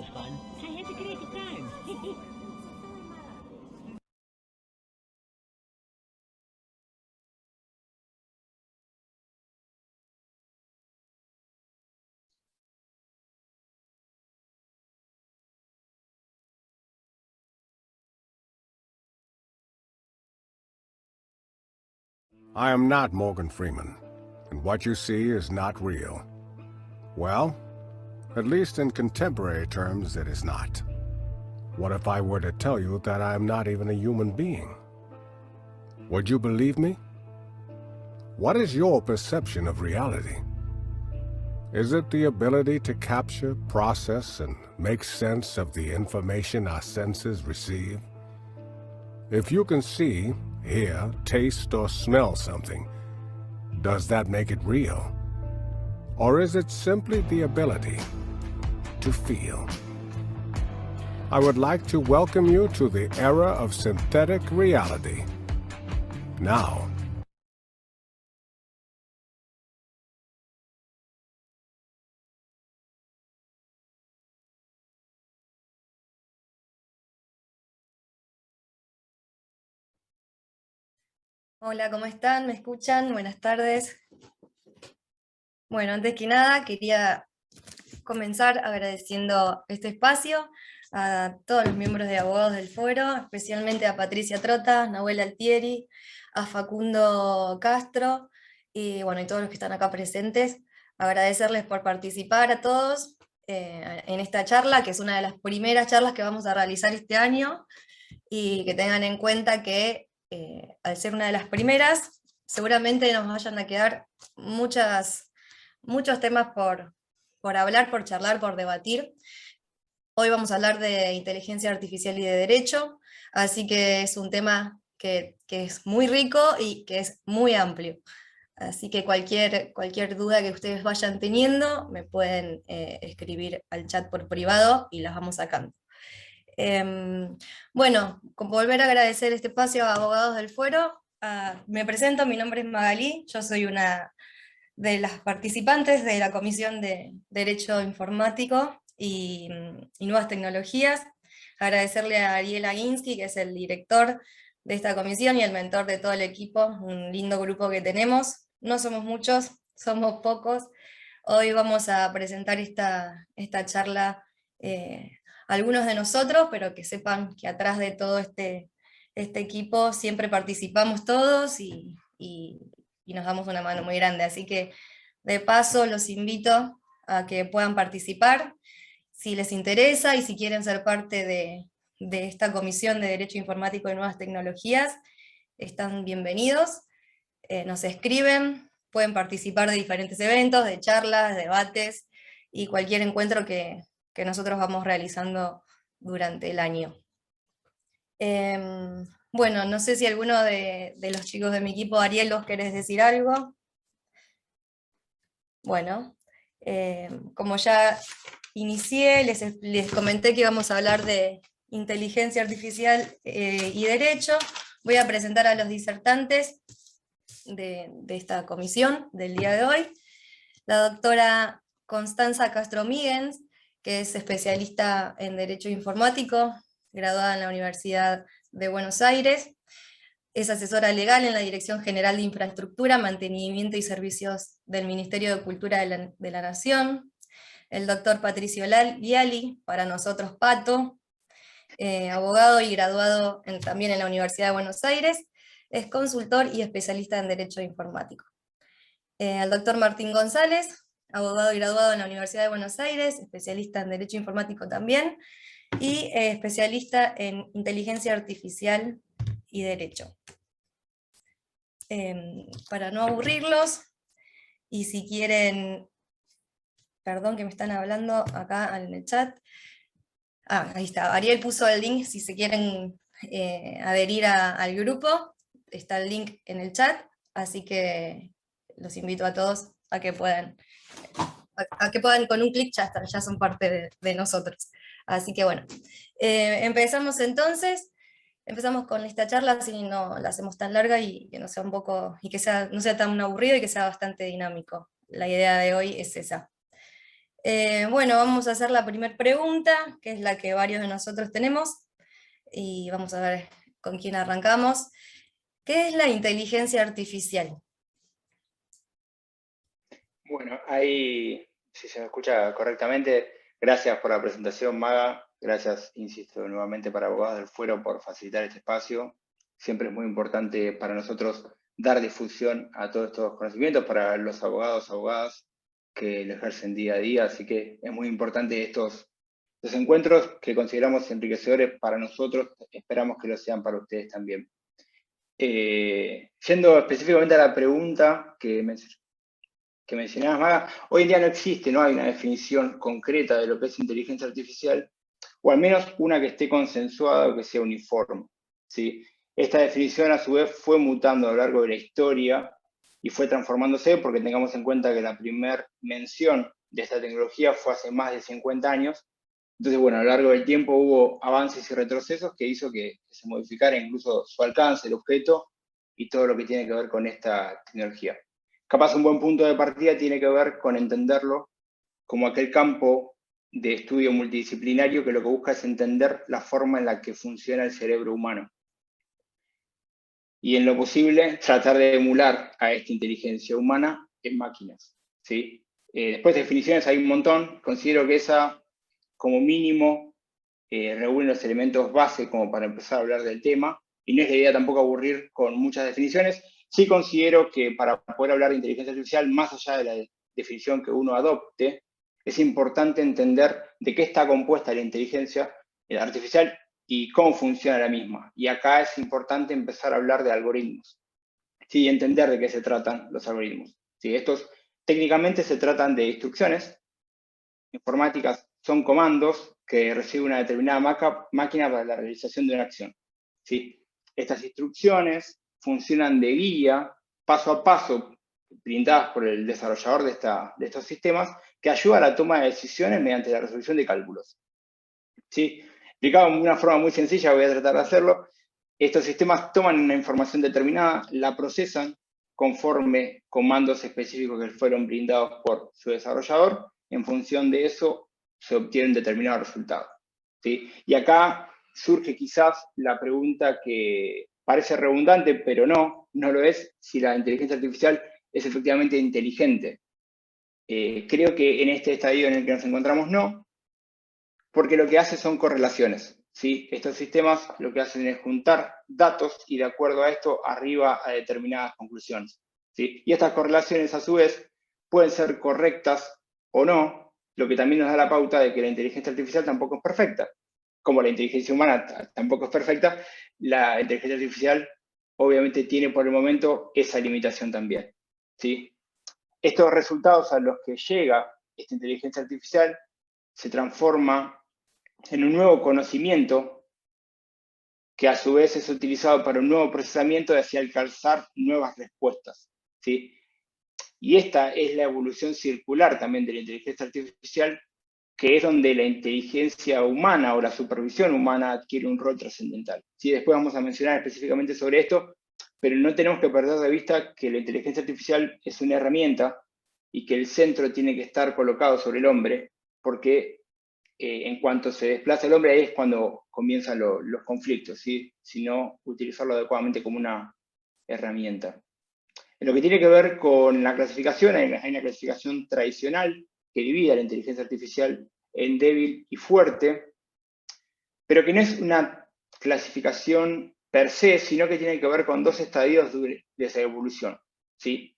was fun. I had the greatest time. I am not Morgan Freeman, and what you see is not real. Well, at least in contemporary terms, it is not. What if I were to tell you that I am not even a human being? Would you believe me? What is your perception of reality? Is it the ability to capture, process, and make sense of the information our senses receive? If you can see, hear, taste, or smell something, does that make it real? Or is it simply the ability to feel? I would like to welcome you to the era of synthetic reality. Now, Hola, ¿cómo están? ¿Me escuchan? Buenas tardes. Bueno, antes que nada quería comenzar agradeciendo este espacio a todos los miembros de Abogados del Foro, especialmente a Patricia Trota, Nahuel Altieri, a Facundo Castro y bueno, y todos los que están acá presentes. Agradecerles por participar a todos en esta charla, que es una de las primeras charlas que vamos a realizar este año, y que tengan en cuenta que al ser una de las primeras, seguramente nos vayan a quedar muchos temas por hablar, por charlar, por debatir. Hoy vamos a hablar de inteligencia artificial y de derecho, así que es un tema que es muy rico y que es muy amplio. Así que cualquier duda que ustedes vayan teniendo, me pueden escribir al chat por privado y las vamos sacando. Bueno, con volver a agradecer este espacio a Abogados del Foro, me presento, mi nombre es Magalí, yo soy una de las participantes de la Comisión de Derecho Informático y Nuevas Tecnologías. Agradecerle a Ariel Aguinsky, que es el director de esta comisión y el mentor de todo el equipo, un lindo grupo que tenemos. No somos muchos, somos pocos. Hoy vamos a presentar esta charla algunos de nosotros, pero que sepan que atrás de todo este equipo siempre participamos todos y nos damos una mano muy grande. Así que de paso los invito a que puedan participar si les interesa y si quieren ser parte de esta Comisión de Derecho Informático y Nuevas Tecnologías, están bienvenidos. Nos escriben, pueden participar de diferentes eventos, de charlas, debates y cualquier encuentro que nosotros vamos realizando durante el año. Bueno, no sé si alguno de los chicos de mi equipo, Ariel, ¿vos querés decir algo? Bueno, como ya inicié, les comenté que íbamos a hablar de inteligencia artificial y derecho. Voy a presentar a los disertantes de esta comisión del día de hoy. La doctora Constanza Castro Míguez, que es especialista en Derecho Informático, graduada en la Universidad de Buenos Aires. Es asesora legal en la Dirección General de Infraestructura, Mantenimiento y Servicios del Ministerio de Cultura de la Nación. El doctor Patricio Viali, para nosotros Pato, abogado y graduado también en la Universidad de Buenos Aires, es consultor y especialista en Derecho Informático. Al doctor Martín González, abogado y graduado en la Universidad de Buenos Aires, especialista en Derecho Informático también, y especialista en Inteligencia Artificial y Derecho. Para no aburrirlos, y si quieren, perdón que me están hablando acá en el chat, ahí está, Ariel puso el link si se quieren adherir al grupo, está el link en el chat, así que los invito a todos a que puedan con un clic ya son parte de nosotros. Así que bueno, empezamos entonces. Empezamos con esta charla, así no la hacemos tan larga y que no sea no sea tan aburrido y que sea bastante dinámico. La idea de hoy es esa. Bueno, vamos a hacer la primera pregunta, que es la que varios de nosotros tenemos, y vamos a ver con quién arrancamos. ¿Qué es la inteligencia artificial? Bueno, ahí, si se me escucha correctamente, gracias por la presentación, Maga. Gracias, insisto, nuevamente para Abogados del Fuero por facilitar este espacio. Siempre es muy importante para nosotros dar difusión a todos estos conocimientos para los abogados, abogadas que lo ejercen día a día. Así que es muy importante estos encuentros que consideramos enriquecedores para nosotros. Esperamos que lo sean para ustedes también. Yendo específicamente a la pregunta que mencionabas, Maga, hoy en día no existe, no hay una definición concreta de lo que es inteligencia artificial, o al menos una que esté consensuada o que sea uniforme, ¿sí? Esta definición, a su vez, fue mutando a lo largo de la historia y fue transformándose, porque tengamos en cuenta que la primera mención de esta tecnología fue hace más de 50 años. Entonces, bueno, a lo largo del tiempo hubo avances y retrocesos que hizo que se modificara incluso su alcance, el objeto y todo lo que tiene que ver con esta tecnología. Capaz un buen punto de partida tiene que ver con entenderlo como aquel campo de estudio multidisciplinario que lo que busca es entender la forma en la que funciona el cerebro humano. Y en lo posible, tratar de emular a esta inteligencia humana en máquinas, ¿sí? Después de definiciones hay un montón. Considero que esa, como mínimo, reúne los elementos base como para empezar a hablar del tema. Y no es la idea tampoco aburrir con muchas definiciones. Sí considero que para poder hablar de inteligencia artificial, más allá de la definición que uno adopte, es importante entender de qué está compuesta la inteligencia artificial y cómo funciona la misma. Y acá es importante empezar a hablar de algoritmos, ¿sí? Y entender de qué se tratan los algoritmos, ¿sí? Estos técnicamente se tratan de instrucciones informáticas, son comandos que recibe una determinada máquina para la realización de una acción, ¿sí? Estas instrucciones funcionan de guía, paso a paso, brindadas por el desarrollador de estos sistemas, que ayuda a la toma de decisiones mediante la resolución de cálculos, ¿sí? Explicado de una forma muy sencilla, voy a tratar de hacerlo. Estos sistemas toman una información determinada, la procesan conforme comandos específicos que fueron brindados por su desarrollador. En función de eso, se obtiene un determinado resultado, ¿sí? Y acá surge quizás la pregunta que parece redundante, pero no lo es, si la inteligencia artificial es efectivamente inteligente. Creo que en este estadio en el que nos encontramos no, porque lo que hace son correlaciones, ¿sí? Estos sistemas lo que hacen es juntar datos y de acuerdo a esto arriba a determinadas conclusiones, ¿sí? Y estas correlaciones a su vez pueden ser correctas o no, lo que también nos da la pauta de que la inteligencia artificial tampoco es perfecta. Como la inteligencia humana tampoco es perfecta, la inteligencia artificial obviamente tiene por el momento esa limitación también, ¿sí? Estos resultados a los que llega esta inteligencia artificial se transforma en un nuevo conocimiento que a su vez es utilizado para un nuevo procesamiento hacia alcanzar nuevas respuestas, ¿sí? Y esta es la evolución circular también de la inteligencia artificial, que es donde la inteligencia humana o la supervisión humana adquiere un rol trascendental, ¿sí? Después vamos a mencionar específicamente sobre esto, pero no tenemos que perder de vista que la inteligencia artificial es una herramienta y que el centro tiene que estar colocado sobre el hombre, porque en cuanto se desplaza el hombre, ahí es cuando comienzan los conflictos, ¿sí? Si no, utilizarlo adecuadamente como una herramienta. En lo que tiene que ver con la clasificación, hay una clasificación tradicional que divide a la inteligencia artificial en débil y fuerte, pero que no es una clasificación per se, sino que tiene que ver con dos estadios de esa evolución, ¿sí?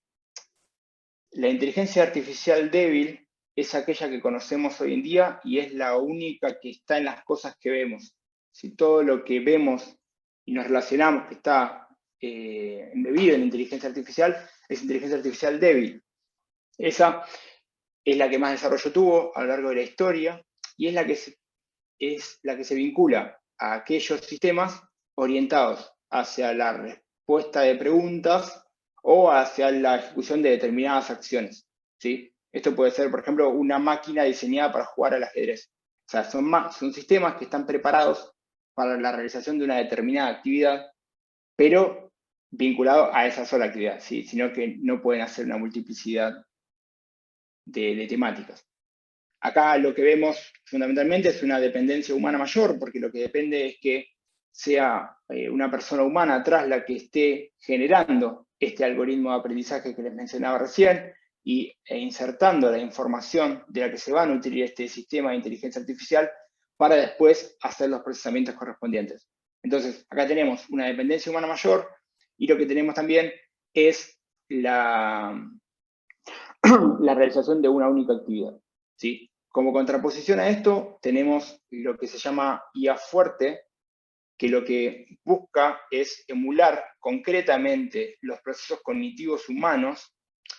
La inteligencia artificial débil es aquella que conocemos hoy en día y es la única que está en las cosas que vemos. Si todo lo que vemos y nos relacionamos que está embebido en inteligencia artificial, es inteligencia artificial débil. Esa es la que más desarrollo tuvo a lo largo de la historia y es la que se vincula a aquellos sistemas orientados hacia la respuesta de preguntas o hacia la ejecución de determinadas acciones, ¿sí? Esto puede ser, por ejemplo, una máquina diseñada para jugar al ajedrez. O sea, son sistemas que están preparados para la realización de una determinada actividad, pero vinculado a esa sola actividad, ¿sí? Sino que no pueden hacer una multiplicidad de temáticas. Acá lo que vemos fundamentalmente es una dependencia humana mayor, porque lo que depende es que sea una persona humana atrás la que esté generando este algoritmo de aprendizaje que les mencionaba recién e insertando la información de la que se va a nutrir este sistema de inteligencia artificial para después hacer los procesamientos correspondientes. Entonces, acá tenemos una dependencia humana mayor y lo que tenemos también es la realización de una única actividad, ¿sí? Como contraposición a esto, tenemos lo que se llama IA fuerte, que lo que busca es emular concretamente los procesos cognitivos humanos,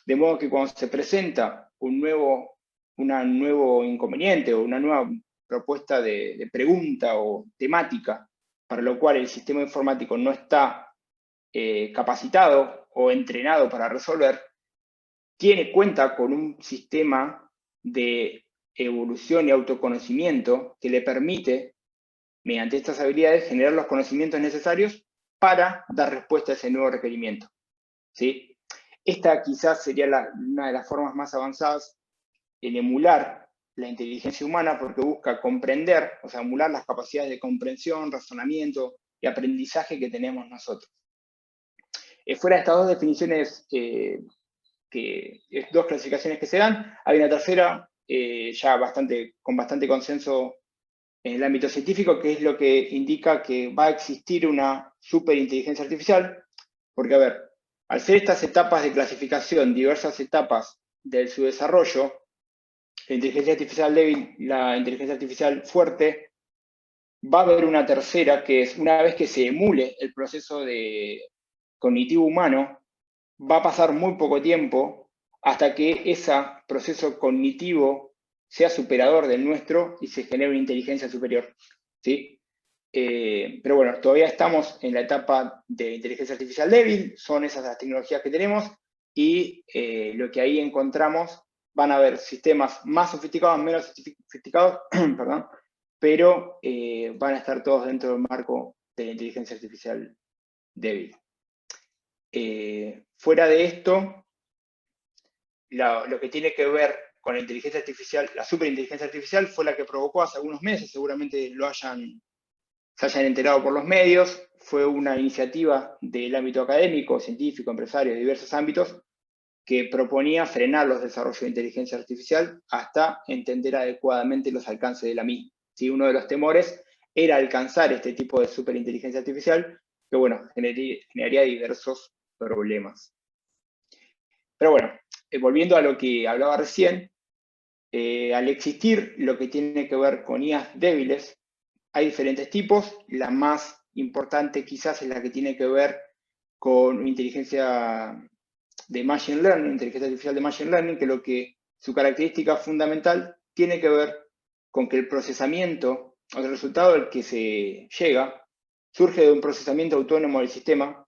de modo que cuando se presenta un nuevo inconveniente o una nueva propuesta de pregunta o temática para lo cual el sistema informático no está capacitado o entrenado para resolver, cuenta con un sistema de evolución y autoconocimiento que le permite, mediante estas habilidades, generar los conocimientos necesarios para dar respuesta a ese nuevo requerimiento, ¿sí? Esta quizás sería una de las formas más avanzadas en emular la inteligencia humana, porque busca comprender, o sea, emular las capacidades de comprensión, razonamiento y aprendizaje que tenemos nosotros. Fuera de estas dos definiciones, dos clasificaciones que se dan, hay una tercera, ya con bastante consenso en el ámbito científico, que es lo que indica que va a existir una superinteligencia artificial, porque, a ver, al ser estas etapas de clasificación, diversas etapas de su desarrollo, la inteligencia artificial débil, la inteligencia artificial fuerte, va a haber una tercera, que es una vez que se emule el proceso cognitivo humano, va a pasar muy poco tiempo hasta que ese proceso cognitivo sea superador del nuestro y se genere una inteligencia superior, ¿sí? Pero bueno, todavía estamos en la etapa de inteligencia artificial débil, son esas las tecnologías que tenemos, y lo que ahí encontramos, van a haber sistemas más sofisticados, menos sofisticados, perdón, pero van a estar todos dentro del marco de la inteligencia artificial débil. Fuera de esto, lo que tiene que ver con la inteligencia artificial, la superinteligencia artificial fue la que provocó hace algunos meses, seguramente se hayan enterado por los medios, fue una iniciativa del ámbito académico, científico, empresario, de diversos ámbitos, que proponía frenar los desarrollos de inteligencia artificial hasta entender adecuadamente los alcances de la misma. ¿Sí? Uno de los temores era alcanzar este tipo de superinteligencia artificial, que bueno, generaría diversos problemas. Pero bueno, volviendo a lo que hablaba recién, al existir lo que tiene que ver con IAs débiles, hay diferentes tipos. La más importante quizás es la que tiene que ver con inteligencia de Machine Learning, inteligencia artificial de Machine Learning, que su característica fundamental tiene que ver con que el procesamiento, o el resultado al que se llega, surge de un procesamiento autónomo del sistema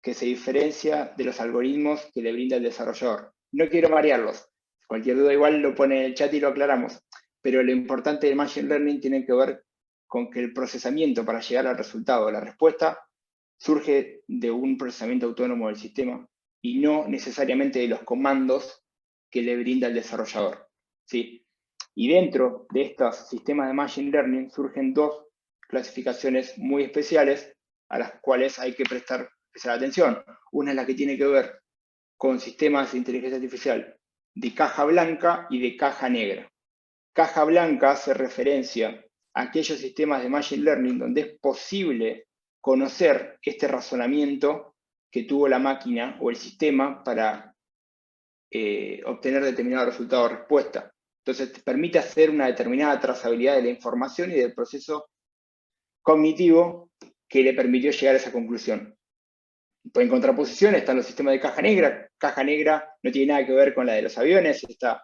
que se diferencia de los algoritmos que le brinda el desarrollador. No quiero marearlos. Cualquier duda igual lo pone en el chat y lo aclaramos. Pero lo importante del Machine Learning tiene que ver con que el procesamiento para llegar al resultado, la respuesta, surge de un procesamiento autónomo del sistema y no necesariamente de los comandos que le brinda el desarrollador, ¿sí? Y dentro de estos sistemas de Machine Learning surgen dos clasificaciones muy especiales a las cuales hay que prestar especial atención. Una es la que tiene que ver con sistemas de inteligencia artificial de caja blanca y de caja negra. Caja blanca hace referencia a aquellos sistemas de Machine Learning donde es posible conocer este razonamiento que tuvo la máquina o el sistema para obtener determinado resultado o respuesta. Entonces, te permite hacer una determinada trazabilidad de la información y del proceso cognitivo que le permitió llegar a esa conclusión. En contraposición están los sistemas de caja negra. Caja negra no tiene nada que ver con la de los aviones. Esta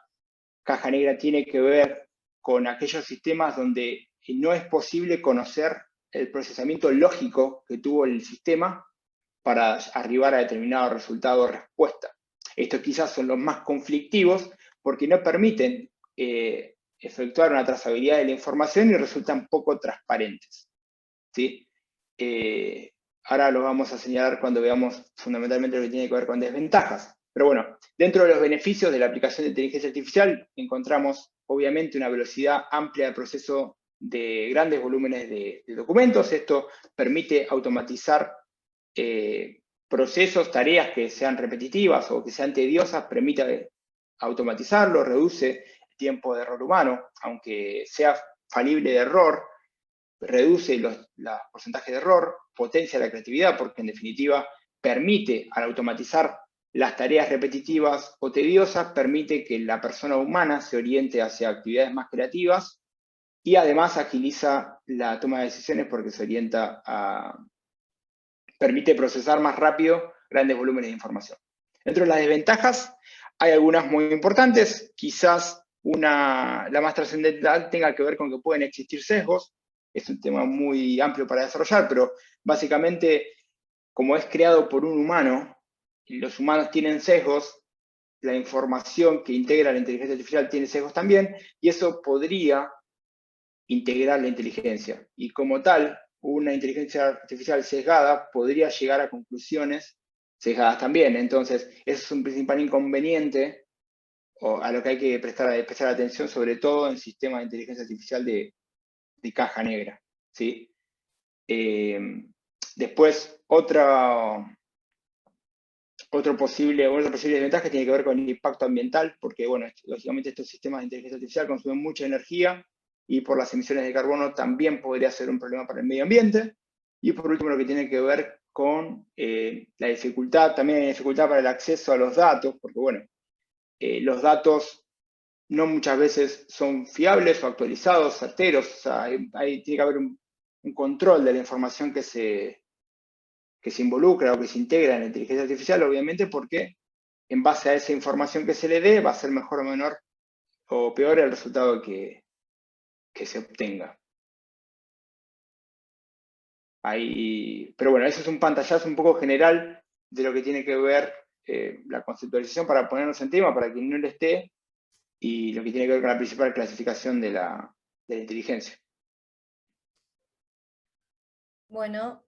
caja negra tiene que ver con aquellos sistemas donde no es posible conocer el procesamiento lógico que tuvo el sistema para arribar a determinado resultado o respuesta. Estos quizás son los más conflictivos porque no permiten efectuar una trazabilidad de la información y resultan poco transparentes, ¿sí? Ahora lo vamos a señalar cuando veamos fundamentalmente lo que tiene que ver con desventajas. Pero bueno, dentro de los beneficios de la aplicación de inteligencia artificial encontramos obviamente una velocidad amplia de proceso de grandes volúmenes de documentos. Esto permite automatizar procesos, tareas que sean repetitivas o que sean tediosas, permite automatizarlo, reduce el tiempo de error humano, aunque sea falible de error, reduce los porcentajes de error, potencia la creatividad, porque en definitiva permite, al automatizar las tareas repetitivas o tediosas, permite que la persona humana se oriente hacia actividades más creativas y además agiliza la toma de decisiones porque se orienta permite procesar más rápido grandes volúmenes de información. Dentro de las desventajas hay algunas muy importantes, quizás la más trascendental tenga que ver con que pueden existir sesgos. Es un tema muy amplio para desarrollar, pero básicamente, como es creado por un humano, y los humanos tienen sesgos, la información que integra la inteligencia artificial tiene sesgos también, y eso podría integrar la inteligencia. Y como tal, una inteligencia artificial sesgada podría llegar a conclusiones sesgadas también. Entonces, eso es un principal inconveniente a lo que hay que prestar atención, sobre todo en sistemas de inteligencia artificial de caja negra, ¿sí? Después, otra posible desventaja tiene que ver con el impacto ambiental, porque, bueno, lógicamente estos sistemas de inteligencia artificial consumen mucha energía y por las emisiones de carbono también podría ser un problema para el medio ambiente. Y por último, lo que tiene que ver con la dificultad, también hay dificultad para el acceso a los datos, porque, bueno, los datos no muchas veces son fiables o actualizados, certeros, o sea, tiene que haber un control de la información que se involucra o que se integra en la inteligencia artificial, obviamente, porque en base a esa información que se le dé va a ser mejor o menor o peor el resultado que se obtenga. Pero bueno, eso es un pantallazo un poco general de lo que tiene que ver la conceptualización para ponernos en tema, para quien no le esté, y lo que tiene que ver con la principal clasificación de la inteligencia. Bueno,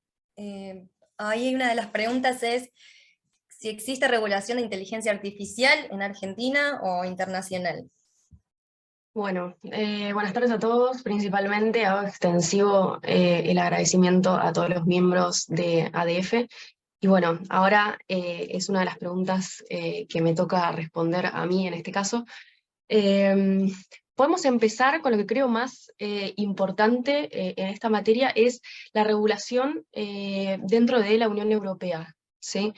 ahí una de las preguntas es si existe regulación de inteligencia artificial en Argentina o internacional. Bueno, buenas tardes a todos. Principalmente hago extensivo el agradecimiento a todos los miembros de ADF. Y bueno, ahora es una de las preguntas que me toca responder a mí en este caso. Podemos empezar con lo que creo más importante en esta materia, es la regulación dentro de la Unión Europea, ¿sí?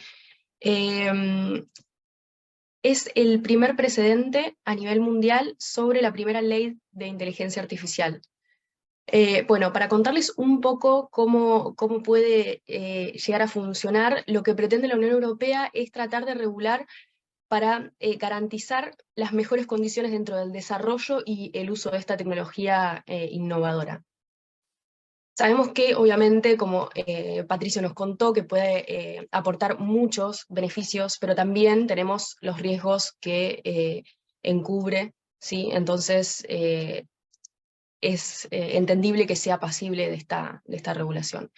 Es el primer precedente a nivel mundial sobre la primera ley de inteligencia artificial. Bueno, para contarles un poco cómo puede llegar a funcionar, lo que pretende la Unión Europea es tratar de regular para garantizar las mejores condiciones dentro del desarrollo y el uso de esta tecnología innovadora. Sabemos que, obviamente, como Patricio nos contó, que puede aportar muchos beneficios, pero también tenemos los riesgos que encubre, ¿sí? Entonces, es entendible que sea pasible de esta regulación.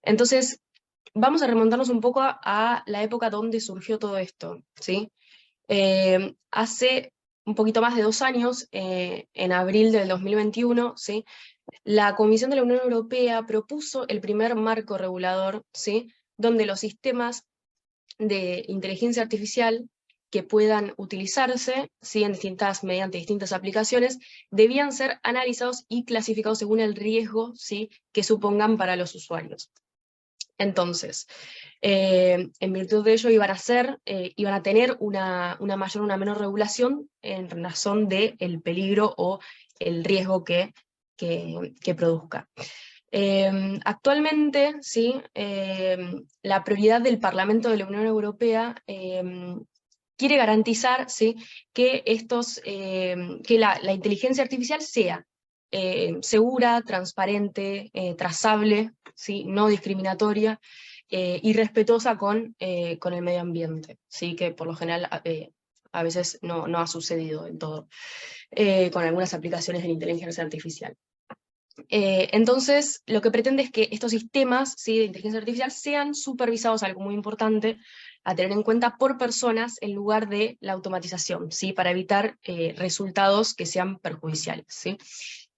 Entonces, vamos a remontarnos un poco a la época donde surgió todo esto, ¿sí? Hace un poquito más de 2 años, en abril del 2021, ¿sí? La Comisión de la Unión Europea propuso el primer marco regulador, ¿sí? Donde los sistemas de inteligencia artificial que puedan utilizarse, ¿sí? mediante distintas aplicaciones, debían ser analizados y clasificados según el riesgo, ¿sí? que supongan para los usuarios. Entonces, en virtud de ello iban a tener una mayor o una menor regulación en razón del peligro o el riesgo que produzca. Actualmente, ¿sí? La prioridad del Parlamento de la Unión Europea quiere garantizar, ¿sí? que la inteligencia artificial sea segura, transparente, trazable, ¿sí? no discriminatoria y respetuosa con el medio ambiente, ¿sí? que por lo general a veces no ha sucedido en todo, con algunas aplicaciones de la inteligencia artificial. Entonces, lo que pretende es que estos sistemas, ¿sí? de inteligencia artificial sean supervisados, algo muy importante, a tener en cuenta por personas en lugar de la automatización, ¿sí? Para evitar resultados que sean perjudiciales, ¿sí?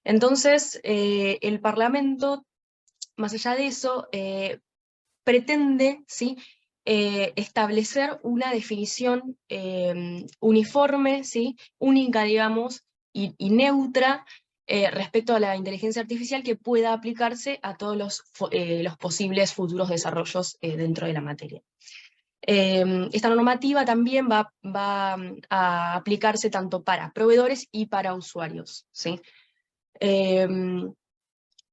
Entonces, el Parlamento, más allá de eso, pretende, ¿sí? Establecer una definición uniforme, ¿sí? Única, digamos, y neutra respecto a la inteligencia artificial que pueda aplicarse a todos los posibles futuros desarrollos dentro de la materia. Esta normativa también va a aplicarse tanto para proveedores y para usuarios, ¿sí?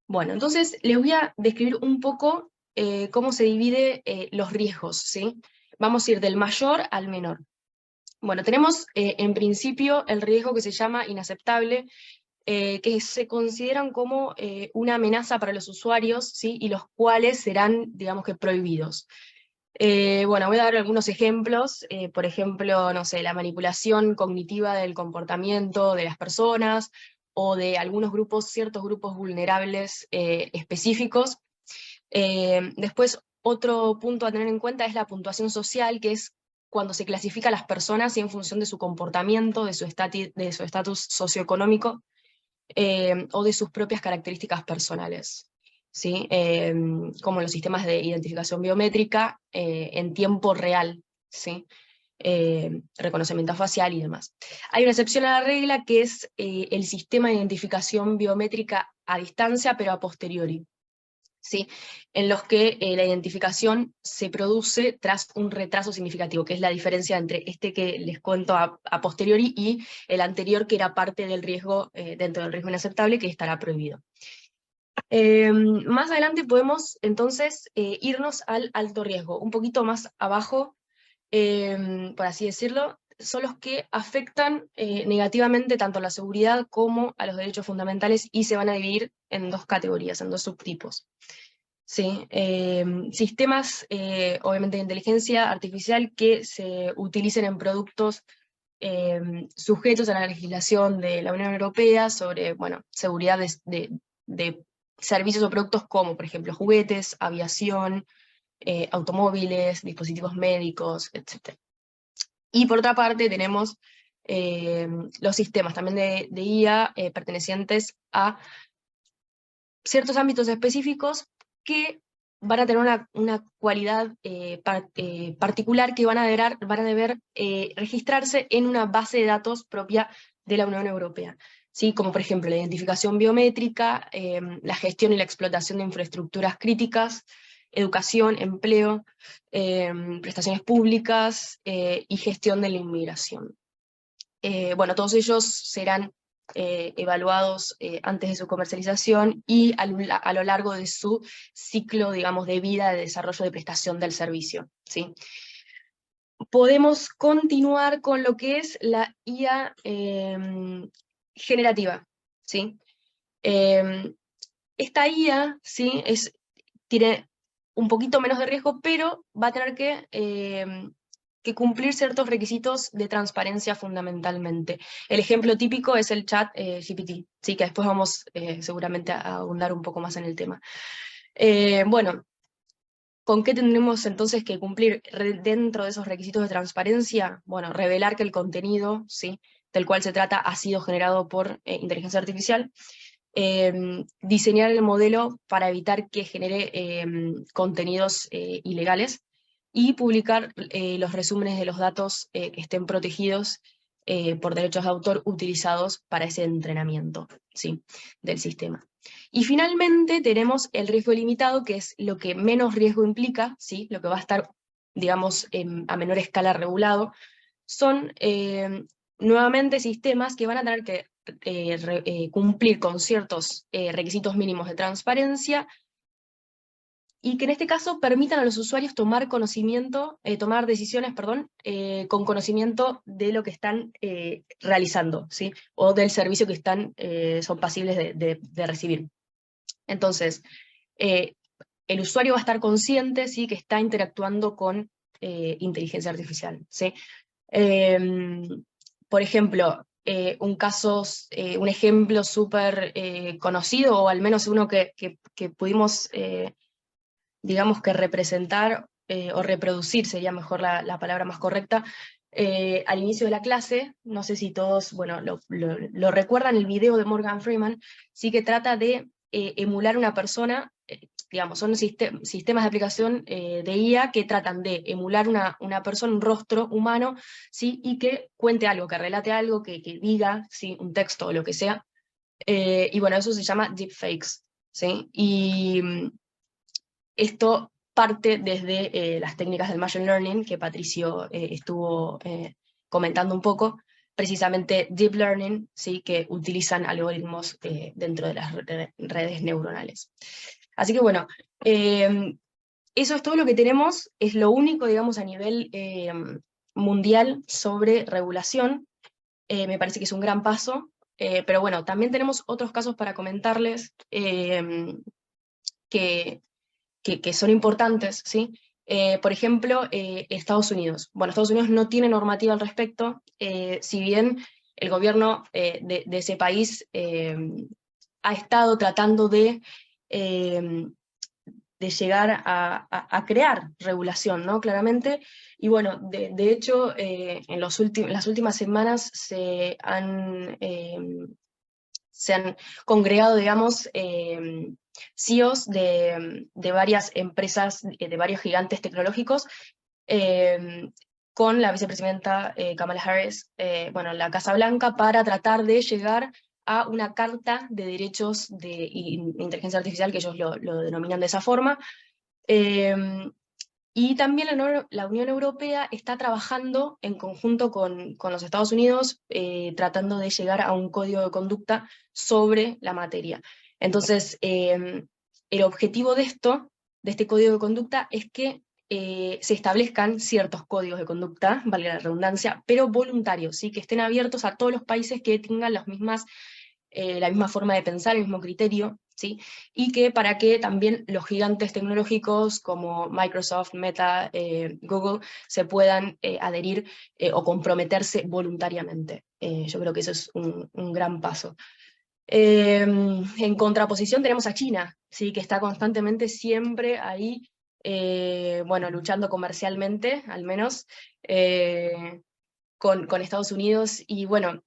Bueno, entonces les voy a describir un poco cómo se divide los riesgos, ¿sí? Vamos a ir del mayor al menor. Bueno, tenemos en principio el riesgo que se llama inaceptable, que se consideran como una amenaza para los usuarios, ¿sí? Y los cuales serán, digamos que, prohibidos. Bueno, voy a dar algunos ejemplos. Por ejemplo, no sé, la manipulación cognitiva del comportamiento de las personas, o de algunos grupos, ciertos grupos vulnerables específicos. Después, otro punto a tener en cuenta es la puntuación social, que es cuando se clasifica a las personas en función de su comportamiento, de su estatus socioeconómico, o de sus propias características personales, ¿sí? Como los sistemas de identificación biométrica en tiempo real, ¿sí? Reconocimiento facial y demás. Hay una excepción a la regla que es el sistema de identificación biométrica a distancia, pero a posteriori, ¿sí? En los que la identificación se produce tras un retraso significativo, que es la diferencia entre este que les cuento a posteriori y el anterior, que era parte del riesgo, dentro del riesgo inaceptable, que estará prohibido. Más adelante podemos entonces irnos al alto riesgo, un poquito más abajo, por así decirlo, son los que afectan negativamente tanto a la seguridad como a los derechos fundamentales, y se van a dividir en dos categorías, en dos subtipos. Sí, sistemas, obviamente, de inteligencia artificial que se utilicen en productos sujetos a la legislación de la Unión Europea sobre, bueno, seguridad de servicios o productos como, por ejemplo, juguetes, aviación, automóviles, dispositivos médicos, etc. Y por otra parte tenemos los sistemas también de IA pertenecientes a ciertos ámbitos específicos que van a tener una cualidad particular, que van a deber registrarse en una base de datos propia de la Unión Europea, ¿sí? Como por ejemplo la identificación biométrica, la gestión y la explotación de infraestructuras críticas, educación, empleo, prestaciones públicas y gestión de la inmigración. Bueno, todos ellos serán evaluados antes de su comercialización y a lo largo de su ciclo, digamos, de vida de desarrollo de prestación del servicio, ¿sí? Podemos continuar con lo que es la IA generativa, ¿sí? Esta IA, ¿sí? Tiene un poquito menos de riesgo, pero va a tener que cumplir ciertos requisitos de transparencia fundamentalmente. El ejemplo típico es el chat GPT, ¿sí? Que después vamos seguramente a ahondar un poco más en el tema. Bueno, ¿con qué tendremos entonces que cumplir dentro de esos requisitos de transparencia? Bueno, revelar que el contenido, ¿sí?, del cual se trata ha sido generado por inteligencia artificial, diseñar el modelo para evitar que genere contenidos ilegales, y publicar los resúmenes de los datos que estén protegidos por derechos de autor utilizados para ese entrenamiento, ¿sí?, del sistema. Y finalmente tenemos el riesgo limitado, que es lo que menos riesgo implica, ¿sí?, lo que va a estar, digamos, a menor escala regulado. Son nuevamente sistemas que van a tener que cumplir con ciertos requisitos mínimos de transparencia, y que en este caso permitan a los usuarios tomar decisiones, con conocimiento de lo que están realizando, ¿sí?, o del servicio que son pasibles de recibir. Entonces, el usuario va a estar consciente, ¿sí?, que está interactuando con inteligencia artificial, ¿sí? Por ejemplo, un ejemplo súper conocido, o al menos uno que pudimos digamos que representar o reproducir sería mejor la palabra más correcta, al inicio de la clase. No sé si todos, bueno, lo recuerdan, el video de Morgan Freeman, sí que trata de emular una persona, digamos, son sistemas de aplicación de IA que tratan de emular una persona, un rostro humano, ¿sí? Y que cuente algo, que relate algo, que diga, ¿sí? Un texto o lo que sea. Y bueno, eso se llama deepfakes, ¿sí? Y esto parte desde las técnicas del machine learning, que Patricio estuvo comentando un poco, precisamente deep learning, ¿sí? Que utilizan algoritmos dentro de las redes neuronales. Así que bueno, eso es todo lo que tenemos, es lo único, digamos, a nivel mundial sobre regulación. Me parece que es un gran paso, pero bueno, también tenemos otros casos para comentarles que son importantes, ¿sí? Por ejemplo, Estados Unidos. Bueno, Estados Unidos no tiene normativa al respecto, si bien el gobierno de ese país ha estado tratando de llegar a crear regulación, ¿no? Claramente. Y bueno, de hecho, en las últimas semanas se han congregado, digamos, CEOs de varias empresas, de varios gigantes tecnológicos, con la vicepresidenta Kamala Harris, bueno, la Casa Blanca, para tratar de llegar a una carta de derechos de inteligencia artificial, que ellos lo denominan de esa forma. Y también la Unión Europea está trabajando en conjunto con los Estados Unidos, tratando de llegar a un código de conducta sobre la materia. Entonces, el objetivo de este código de conducta, es que se establezcan ciertos códigos de conducta, vale la redundancia, pero voluntarios, ¿sí? Que estén abiertos a todos los países que tengan la misma forma de pensar, el mismo criterio, ¿sí? Y que para que también los gigantes tecnológicos como Microsoft, Meta, Google, se puedan adherir o comprometerse voluntariamente. Yo creo que eso es un gran paso. En contraposición tenemos a China, ¿sí? Que está constantemente siempre ahí, bueno, luchando comercialmente, al menos, con Estados Unidos. Y bueno,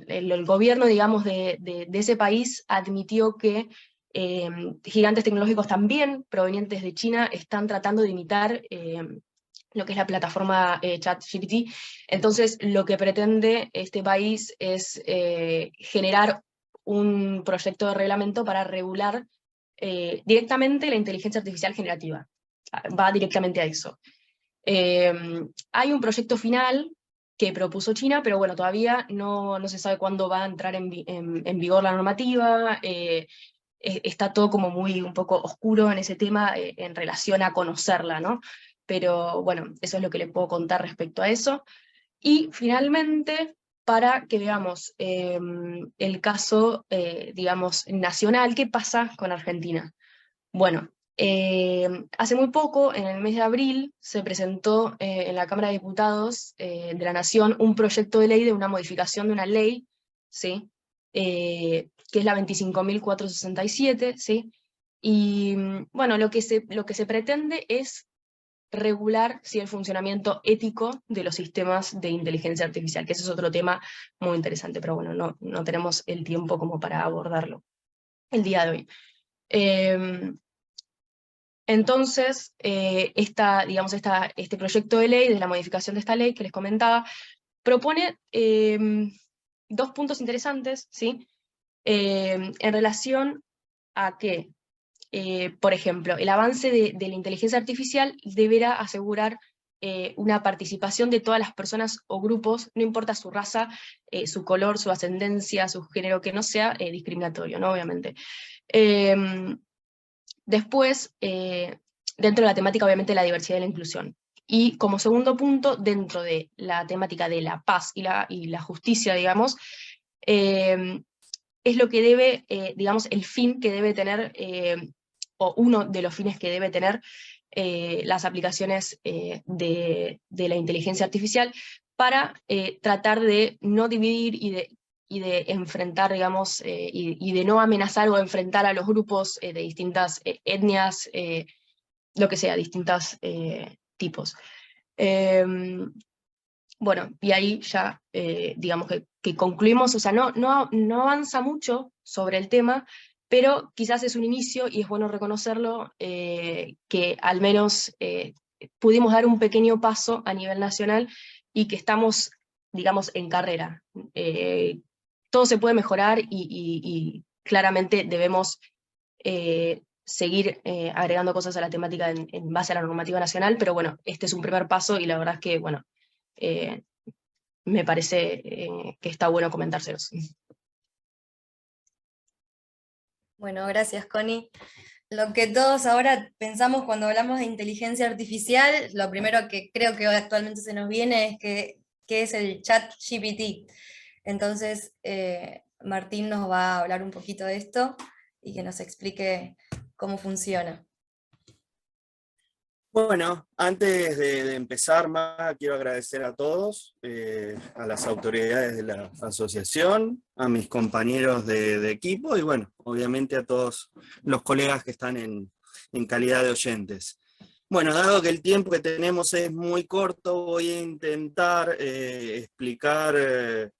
el gobierno, digamos, de ese país admitió que gigantes tecnológicos también provenientes de China están tratando de imitar lo que es la plataforma ChatGPT. Entonces, lo que pretende este país es generar un proyecto de reglamento para regular directamente la inteligencia artificial generativa. Va directamente a eso. Hay un proyecto final que propuso China, pero bueno, todavía no se sabe cuándo va a entrar en vigor la normativa. Está todo como un poco oscuro en ese tema en relación a conocerla, ¿no? Pero bueno, eso es lo que le puedo contar respecto a eso. Y finalmente, para que veamos el caso, digamos, nacional, ¿qué pasa con Argentina? Bueno, hace muy poco, en el mes de abril, se presentó en la Cámara de Diputados de la Nación un proyecto de ley de una modificación de una ley, ¿sí? Que es la 25.467, ¿sí? Y bueno, lo que se pretende es regular, ¿sí? El funcionamiento ético de los sistemas de inteligencia artificial, que ese es otro tema muy interesante, pero bueno, no tenemos el tiempo como para abordarlo el día de hoy. Entonces, este proyecto de ley, de la modificación de esta ley que les comentaba, propone dos puntos interesantes, ¿sí? En relación a que, por ejemplo, el avance de la inteligencia artificial deberá asegurar una participación de todas las personas o grupos, no importa su raza, su color, su ascendencia, su género, que no sea discriminatorio, ¿no? Obviamente. Después, dentro de la temática, obviamente, la diversidad y la inclusión. Y como segundo punto, dentro de la temática de la paz y la justicia, digamos, es lo que debe, digamos, el fin que debe tener, o uno de los fines que debe tener las aplicaciones de la inteligencia artificial, para tratar de no dividir y de enfrentar, digamos, y de no amenazar o enfrentar a los grupos de distintas etnias, lo que sea, distintos tipos. Bueno, y ahí ya, digamos que concluimos, o sea, no avanza mucho sobre el tema, pero quizás es un inicio y es bueno reconocerlo, que al menos pudimos dar un pequeño paso a nivel nacional y que estamos, digamos, en carrera. Todo se puede mejorar y claramente debemos seguir agregando cosas a la temática en base a la normativa nacional, pero bueno, este es un primer paso y la verdad es que, bueno, me parece que está bueno comentárselos. Bueno, gracias, Connie. Lo que todos ahora pensamos cuando hablamos de inteligencia artificial, lo primero que creo que actualmente se nos viene es que es el ChatGPT. Entonces, Martín nos va a hablar un poquito de esto y que nos explique cómo funciona. Bueno, antes de empezar, quiero agradecer a todos, a las autoridades de la asociación, a mis compañeros de equipo y bueno, obviamente a todos los colegas que están en calidad de oyentes. Bueno, dado que el tiempo que tenemos es muy corto, voy a intentar explicar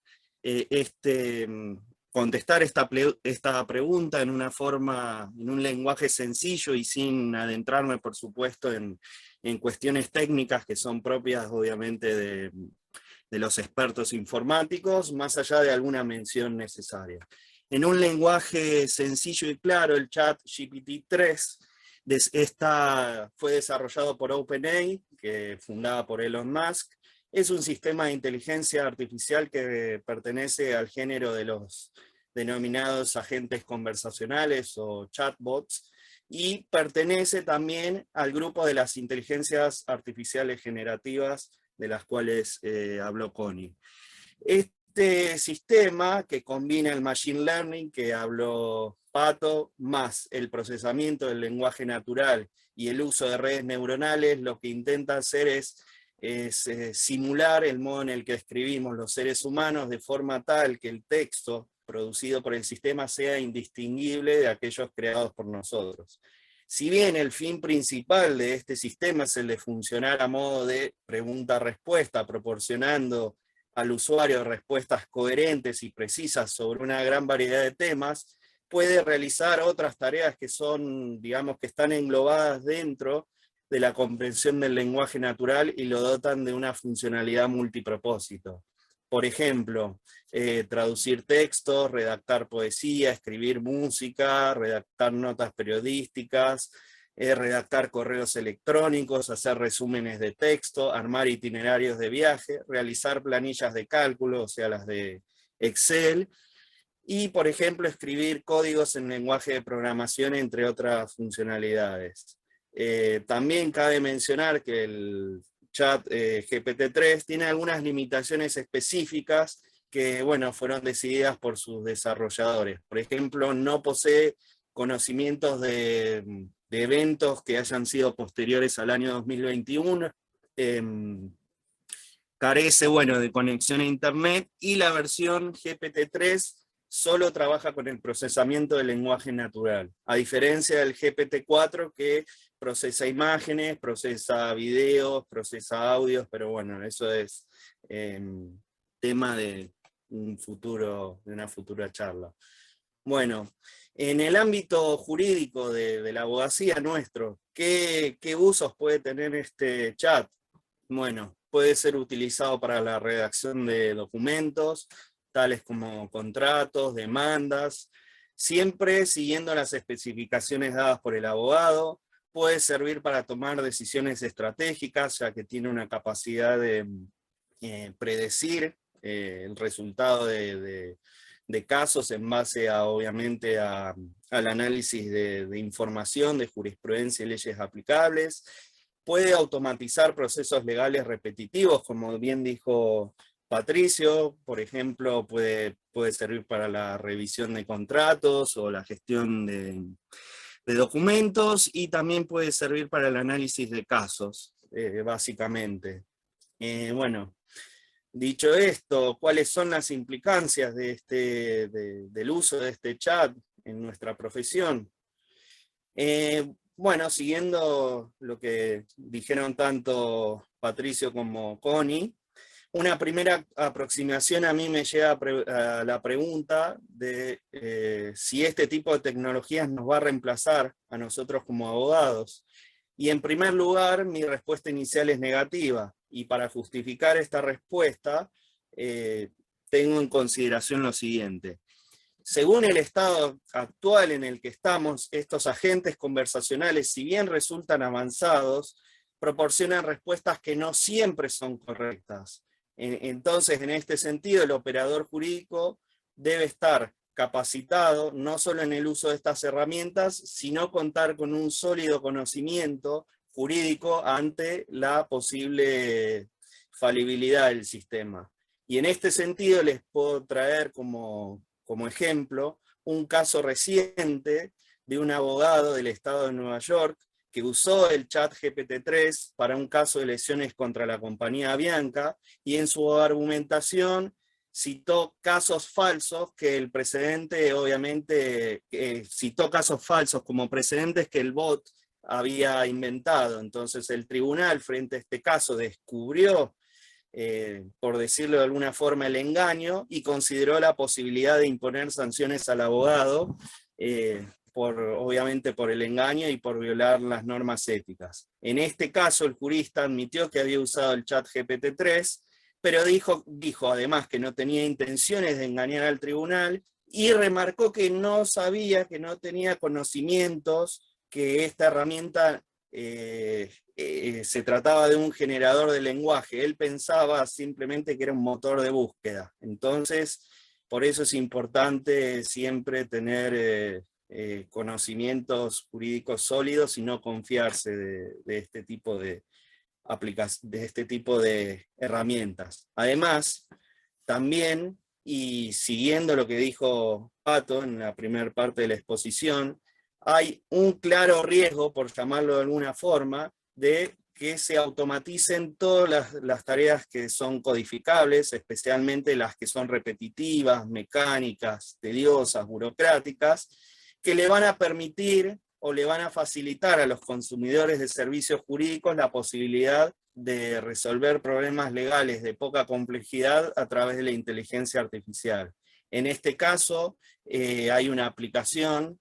contestar esta pregunta en una forma, en un lenguaje sencillo y sin adentrarme, por supuesto, en cuestiones técnicas que son propias, obviamente, de los expertos informáticos, más allá de alguna mención necesaria. En un lenguaje sencillo y claro, el ChatGPT-3 fue desarrollado por OpenAI, fundada por Elon Musk. Es un sistema de inteligencia artificial que pertenece al género de los denominados agentes conversacionales o chatbots, y pertenece también al grupo de las inteligencias artificiales generativas de las cuales habló Connie. Este sistema, que combina el machine learning, que habló Pato, más el procesamiento del lenguaje natural y el uso de redes neuronales, lo que intenta hacer es simular el modo en el que escribimos los seres humanos de forma tal que el texto producido por el sistema sea indistinguible de aquellos creados por nosotros. Si bien el fin principal de este sistema es el de funcionar a modo de pregunta-respuesta, proporcionando al usuario respuestas coherentes y precisas sobre una gran variedad de temas, puede realizar otras tareas que son, digamos, que están englobadas dentro de la comprensión del lenguaje natural y lo dotan de una funcionalidad multipropósito. Por ejemplo, traducir textos, redactar poesía, escribir música, redactar notas periodísticas, redactar correos electrónicos, hacer resúmenes de texto, armar itinerarios de viaje, realizar planillas de cálculo, o sea, las de Excel, y, por ejemplo, escribir códigos en lenguaje de programación, entre otras funcionalidades. También cabe mencionar que el chat GPT-3 tiene algunas limitaciones específicas que, bueno, fueron decididas por sus desarrolladores. Por ejemplo, no posee conocimientos de eventos que hayan sido posteriores al año 2021, carece, bueno, de conexión a internet, y la versión GPT-3 solo trabaja con el procesamiento del lenguaje natural, a diferencia del GPT-4 que procesa imágenes, procesa videos, procesa audios, pero bueno, eso es tema de una futura charla. Bueno, en el ámbito jurídico de la abogacía nuestro, ¿qué usos puede tener este chat? Bueno, puede ser utilizado para la redacción de documentos, tales como contratos, demandas, siempre siguiendo las especificaciones dadas por el abogado. Puede servir para tomar decisiones estratégicas, ya que tiene una capacidad de predecir el resultado de casos en base a, obviamente, al análisis de información, de jurisprudencia y leyes aplicables. Puede automatizar procesos legales repetitivos, como bien dijo Patricio. Por ejemplo, puede servir para la revisión de contratos o la gestión de documentos, y también puede servir para el análisis de casos, básicamente. Bueno, dicho esto, ¿cuáles son las implicancias del uso de este chat en nuestra profesión? bueno, siguiendo lo que dijeron tanto Patricio como Connie, una primera aproximación a mí me lleva a la pregunta de si este tipo de tecnologías nos va a reemplazar a nosotros como abogados. Y en primer lugar, mi respuesta inicial es negativa, y para justificar esta respuesta, tengo en consideración lo siguiente. Según el estado actual en el que estamos, estos agentes conversacionales, si bien resultan avanzados, proporcionan respuestas que no siempre son correctas. Entonces, en este sentido, el operador jurídico debe estar capacitado no solo en el uso de estas herramientas, sino contar con un sólido conocimiento jurídico ante la posible falibilidad del sistema. Y en este sentido les puedo traer como ejemplo un caso reciente de un abogado del estado de Nueva York que usó el chat GPT-3 para un caso de lesiones contra la compañía Avianca, y en su argumentación citó casos falsos que el precedente, obviamente, citó casos falsos como precedentes que el bot había inventado. Entonces el tribunal, frente a este caso, descubrió, por decirlo de alguna forma, el engaño, y consideró la posibilidad de imponer sanciones al abogado, obviamente por el engaño y por violar las normas éticas. En este caso, el jurista admitió que había usado el chat GPT-3, pero dijo además que no tenía intenciones de engañar al tribunal, y remarcó que no sabía, que no tenía conocimientos, que esta herramienta se trataba de un generador de lenguaje. Él pensaba simplemente que era un motor de búsqueda. Entonces, por eso es importante siempre tener conocimientos jurídicos sólidos y no confiarse de este tipo de herramientas. Además, también, y siguiendo lo que dijo Pato en la primera parte de la exposición, hay un claro riesgo, por llamarlo de alguna forma, de que se automaticen todas las tareas que son codificables, especialmente las que son repetitivas, mecánicas, tediosas, burocráticas, que le van a permitir o le van a facilitar a los consumidores de servicios jurídicos la posibilidad de resolver problemas legales de poca complejidad a través de la inteligencia artificial. En este caso, hay una aplicación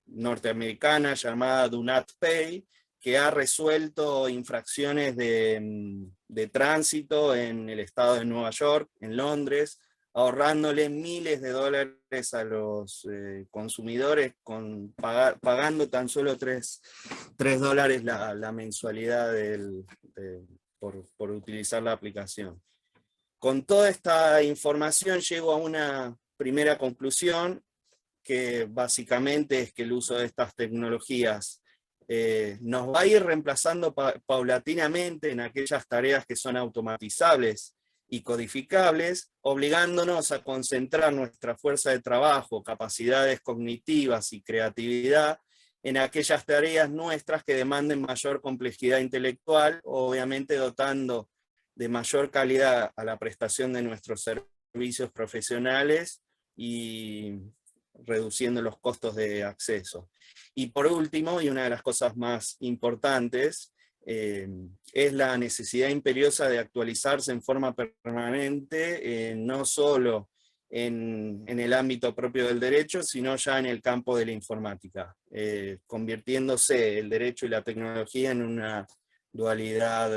norteamericana llamada Do Not Pay, que ha resuelto infracciones de tránsito en el estado de Nueva York, en Londres, ahorrándole miles de dólares a los consumidores, pagando tan solo $3 la mensualidad por utilizar la aplicación. Con toda esta información llego a una primera conclusión, que básicamente es que el uso de estas tecnologías nos va a ir reemplazando paulatinamente en aquellas tareas que son automatizables y codificables, obligándonos a concentrar nuestra fuerza de trabajo, capacidades cognitivas y creatividad en aquellas tareas nuestras que demanden mayor complejidad intelectual, obviamente dotando de mayor calidad a la prestación de nuestros servicios profesionales y reduciendo los costos de acceso. Y por último, y una de las cosas más importantes, es la necesidad imperiosa de actualizarse en forma permanente, no solo en el ámbito propio del derecho, sino ya en el campo de la informática, convirtiéndose el derecho y la tecnología en una dualidad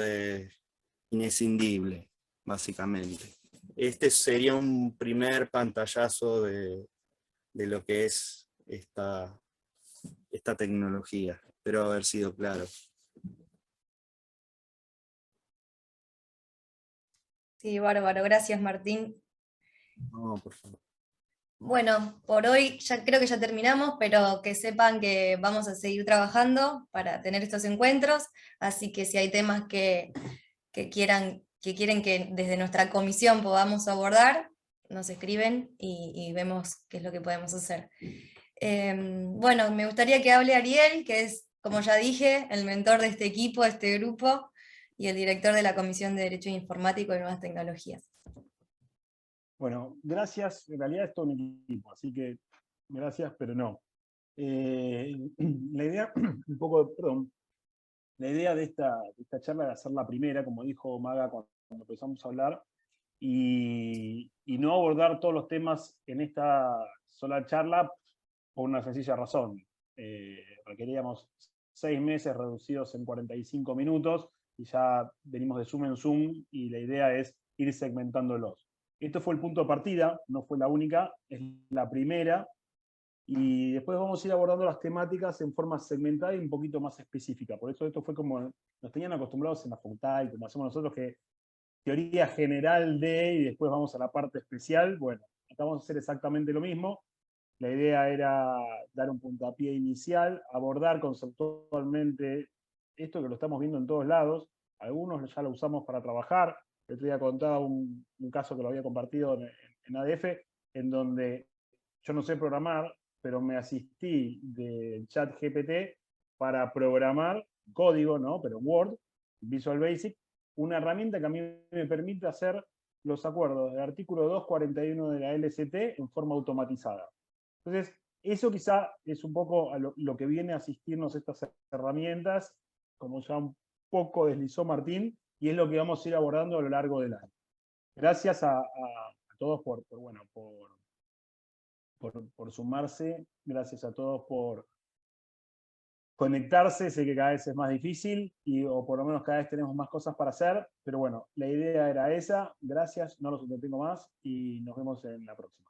inescindible, básicamente. Este sería un primer pantallazo de lo que es esta tecnología. Espero haber sido claro. Sí, bárbaro, gracias Martín. No, por favor. Bueno, por hoy creo que ya terminamos, pero que sepan que vamos a seguir trabajando para tener estos encuentros, así que si hay temas que quieren que desde nuestra comisión podamos abordar, nos escriben y vemos qué es lo que podemos hacer. Bueno, me gustaría que hable Ariel, que es, como ya dije, el mentor de este equipo, de este grupo, y el director de la Comisión de Derecho Informático y Nuevas Tecnologías. Bueno, gracias. En realidad es todo mi equipo, así que gracias, pero no. La idea, un poco, perdón, la idea de esta charla era hacer la primera, como dijo Maga cuando empezamos a hablar, y no abordar todos los temas en esta sola charla por una sencilla razón. Requeríamos 6 meses reducidos en 45 minutos, y ya venimos de Zoom en Zoom, y la idea es ir segmentándolos. Esto fue el punto de partida, no fue la única, es la primera, y después vamos a ir abordando las temáticas en forma segmentada y un poquito más específica. Por eso esto fue como nos tenían acostumbrados en la facultad y como hacemos nosotros, que teoría general de, y después vamos a la parte especial. Bueno, acá vamos a hacer exactamente lo mismo. La idea era dar un puntapié inicial, abordar conceptualmente esto que lo estamos viendo en todos lados. Algunos ya lo usamos para trabajar. El otro día contaba un caso que lo había compartido en ADF, en donde yo no sé programar, pero me asistí del chat GPT para programar código, ¿no? Pero Word, Visual Basic, una herramienta que a mí me permite hacer los acuerdos del artículo 241 de la LST en forma automatizada. Entonces, eso quizá es un poco a lo que viene a asistirnos estas herramientas, como ya un poco deslizó Martín, y es lo que vamos a ir abordando a lo largo del año. Gracias a todos por sumarse, gracias a todos por conectarse. Sé que cada vez es más difícil, o por lo menos cada vez tenemos más cosas para hacer, pero bueno, la idea era esa. Gracias, no los entretengo más, y nos vemos en la próxima.